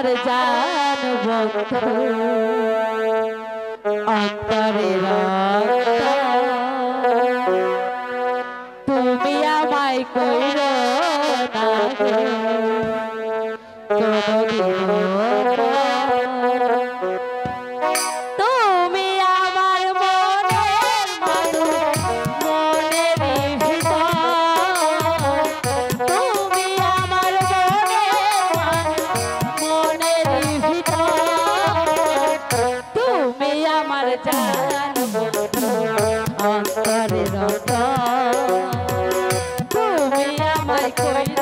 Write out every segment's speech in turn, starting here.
আমার জান বন্ধু অন্তরের তুমি আমায় কইর না তুমি আমার মনের মনের ভিতর তুমি আমার মনের ভিতর তুমি আমার জান বন্ধু অন্তরের তুমি আমায় কইর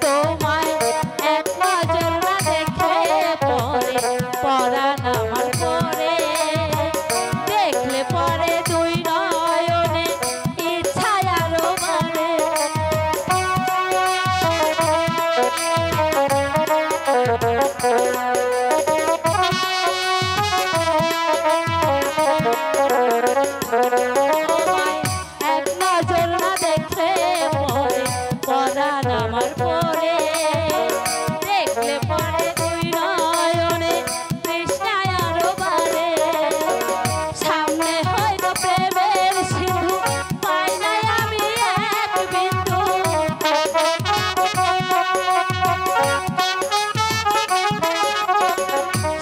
তোমায় এক নজর না দেখে পরে পরাণ আমার পরে দেখলে পরে দুই নয়নে ইচ্ছায় আরো বাড়ে এক নজর না দেখলে পরে পরাণ আমার পরে দেখলে পরে দুই নয়নে তৃষ্ণায় আরো বাড়ে সামনে হয়তো প্রেমের সিন্ধু পাই নাই আমি এক বিন্দু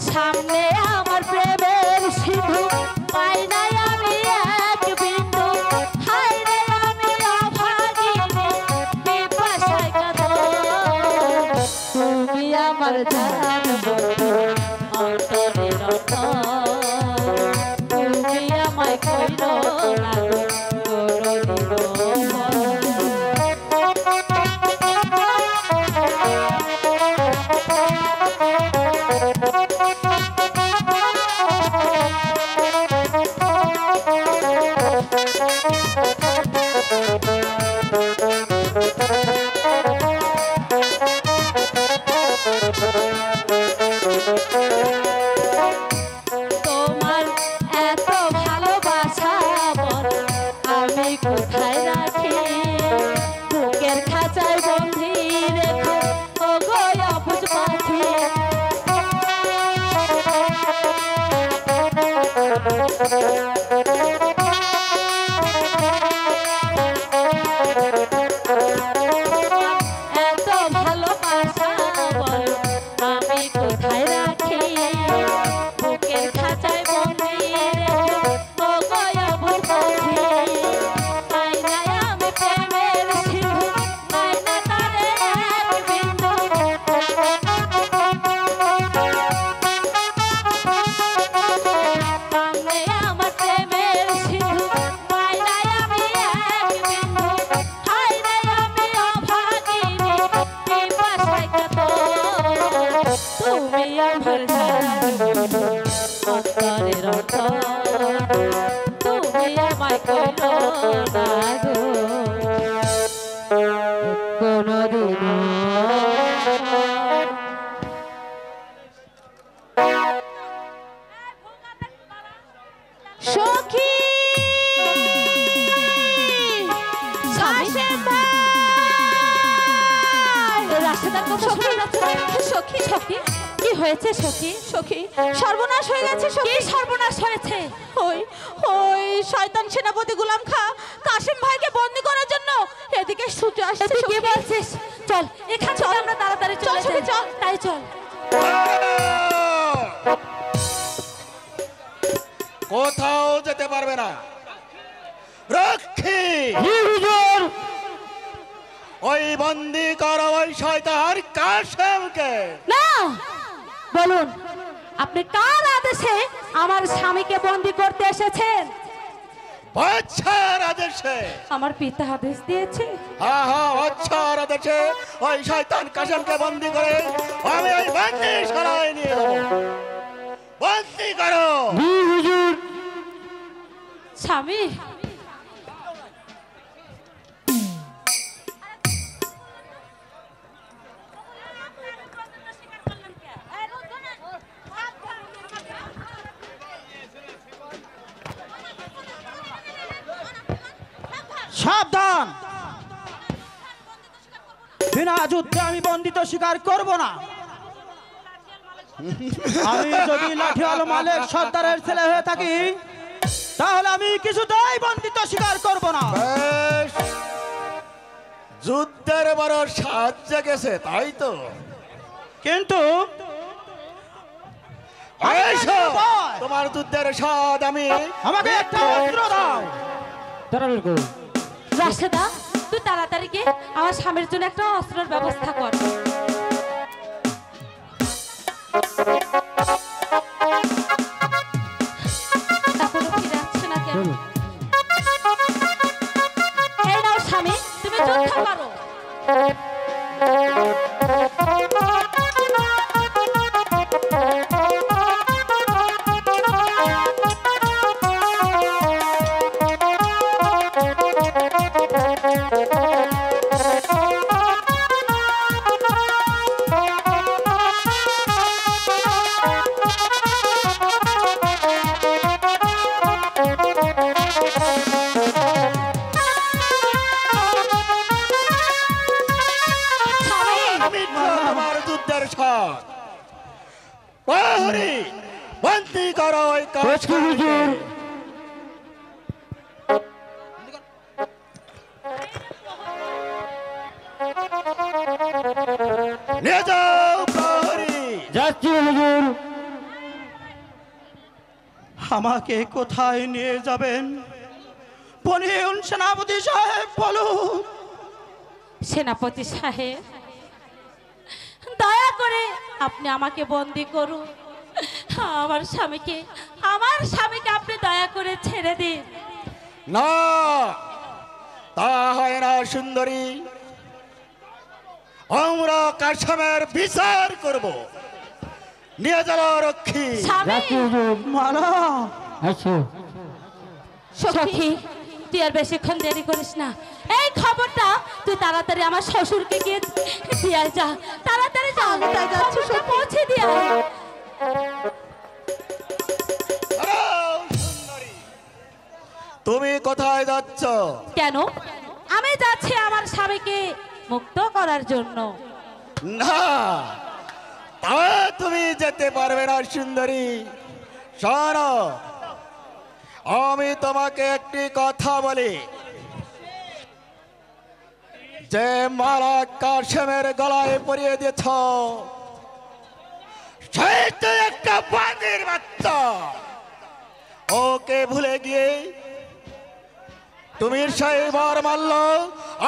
সামনে আমার প্রেমের সিন্ধু পাই নাই আমি এক বিন্দু হায় রে আমি অভাগিনী পিপাসায় কাঁদো তুমি আমার জান বন্ধু অন্তরের তুমি আমায় কইর না তোমার এত ভালোবাসা আমি কোথায় রাখি বুকের খাঁচায় বন্ধি রেখো ও গো অবুঝ পাখি এত ভালোবাসা আমি কোথায় রাখি বুকের খাঁচায় বন্ধি রেখো ও গো অবুঝ পাখি পাই নাই আমি প্রেমের সিন্ধু পাই না তারে এক বিন্দু সামনে আমার প্রেমের সিন্ধু পাই নাই আমি এক বিন্দু হায় রে আমি অভাগিনী পিপাসায় কাঁদো তুমি আমার জান বন্ধু অন্তরের তুমি আমায় কইর না গো কোনদিনও সখী সখী সখী কি হয়েছে সখী সখী সর্বনাশ হয়ে গেছে সখী সর্বনাশ হয়েছে ওই ওই শয়তান সেনাপতি গোলাম খা কাশিম ভাইকে বন্দী করার জন্য এদিকে ছুটে আসছে তুই কি বলছিস চল এখান থেকে আমরা তাড়াতাড়ি চল সখী চল তাই চল কোথাও যেতে পারবে না রক্ষী হুজুর ওই বন্দী করো ওই শয়তান কাশেমকে না বলুন আপনি কার আদেশে আমার স্বামীকে বন্দী করতে এসেছেন বাদশার আদেশে। আমার পিতা আদেশ দিয়েছে। হ্যাঁ হ্যাঁ, বাদশার আদেশে ওই শয়তান কাশেমকে বন্দি করে আমি ওই বন্দিশালায় নিয়ে যাবো। বন্দি করো। স্বামী, সাবধান, বিনা যুদ্ধে আমি বন্দিত স্বীকার করব না। আমি যদি লাঠিয়াল মালিক সর্দারের ছেলে হয়ে থাকি তাহলে আমি কিছুতেই বন্দিত স্বীকার করব না। বেশ, যুদ্ধের বড় স্বাদ জেগেছে তাই তো। কিন্তু এসো, তোমার যুদ্ধের স্বাদ আমি। আমাকে একটা অস্ত্র দাও। রাশেদা, তুই তাড়াতাড়ি গিয়ে আমার স্বামীর জন্য একটা অস্ত্রের ব্যবস্থা কর। এখনো ফিরে আসছে না কেন? এই নাও স্বামী, তুমি যুদ্ধ করো। তোমার যুদ্ধের স্বাদ। প্রহরী, বন্দি করো ওই কাশেমকে। নিয়ে যাও প্রহরী। আমাকে কোথায় নিয়ে যাবেন বলুন সেনাপতি সাহেব, বলুন। সেনাপতি সাহেব, দয়া করে আপনি আমাকে বন্দি করুন। আমার স্বামীকে আপনি দয়া করে ছেড়ে দিন। না, তা হয় না সুন্দরী। আমরা কাশেমের বিচার করব। নিয়ে যাও রক্ষী। স্বামী, মালা, সখী, তুই আর বেশিক্ষণ দেরি করিস না। এই খবরটা তুই তাড়াতাড়ি আমার শ্বশুরকে গিয়ে দিয়ে আয়, যা তাড়াতাড়ি যা, খবরটা পৌঁছে দিয়ে আয়। দাঁড়াও, সুন্দরী। তুমি কোথায় যাচ্ছ? কেন? আমি যাচ্ছি আমার স্বামীকে মুক্ত করার জন্য। না, তা তুমি যেতে পারবে না সুন্দরী। শোনো, আমি তোমাকে একটি কথা বলি। যে মালা কাশেমের গলায় পরিয়ে দিয়েছ সে তো একটা বাঘের বাচ্চা। ওকে ভুলে গিয়ে তুমি সেই বার মারল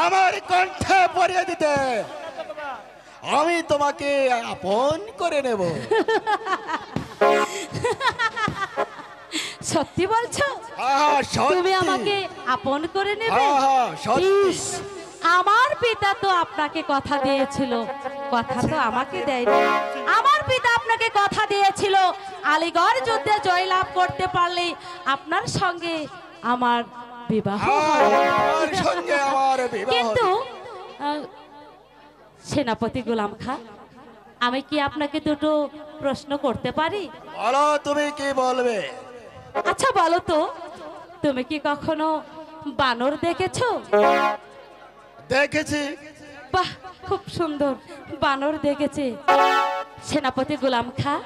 আমার কণ্ঠে পরিয়ে দিতে। আমি তোমাকে আপন করে নেব। সত্যি বলছো? আহা, সত্যি। তুমি আমাকে আপন করে নেবে? আহা, সত্যি। ইস, আমার পিতা তো আপনাকে কথা দিয়েছিল, কথা তো আমাকে দেয়নি। আমার পিতা আপনাকে কথা দিয়েছিল আলীগড় যুদ্ধে জয়লাভ করতে পারলে আপনার সঙ্গে আমার বিবাহ হবে। আমার সঙ্গে আমার বিবাহ। কিন্তু সেনাপতি গোলাম খাঁ, আমি কি আপনাকে দুটো প্রশ্ন করতে পারি? বলো, তুমি কি বলবে? আচ্ছা বলো তো, তুমি কি কখনো বানর দেখেছো? দেখেছি। বাহ, খুব সুন্দর, বানর দেখেছে। সেনাপতি গোলাম খাঁ,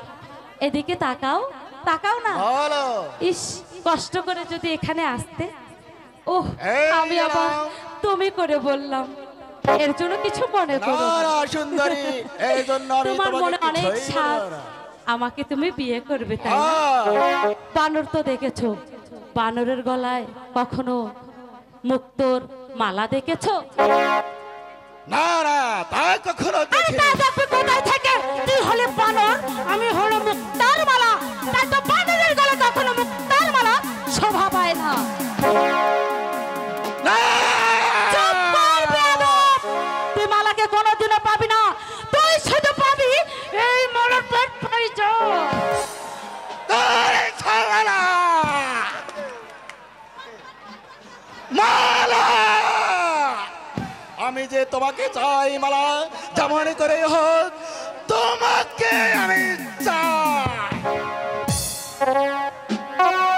এদিকে তাকাও, তাকাও না। বলো। ইস, কষ্ট করে যদি এখানে আসতে। ওহ, এই আমি আবার নাও। তুমি করে বললাম, এর জন্য কিছু মনে করো না, না। না, সুন্দরী, এই জন্য আমি তোমার তোমাকে মনে অনেক কিছুই স্বাদ, বলবো না। আমাকে তুমি বিয়ে করবে তাই না? বানর তো দেখেছো, বানরের গলায় কখনো মুক্তোর মালা দেখেছো? না, না, তা কখনো আরে দেখিনি। তা দেখবে কোথায় থেকে? তুই হলে বানর, আমি হলো মুক্তার মালা। তাই তো বানরের গলায় কখনো মুক্তার মালা শোভা পায় না। মালা, আমি যে তোমাকে চাই মালা, যেমন করে হোক তোমাকে আমি চাই।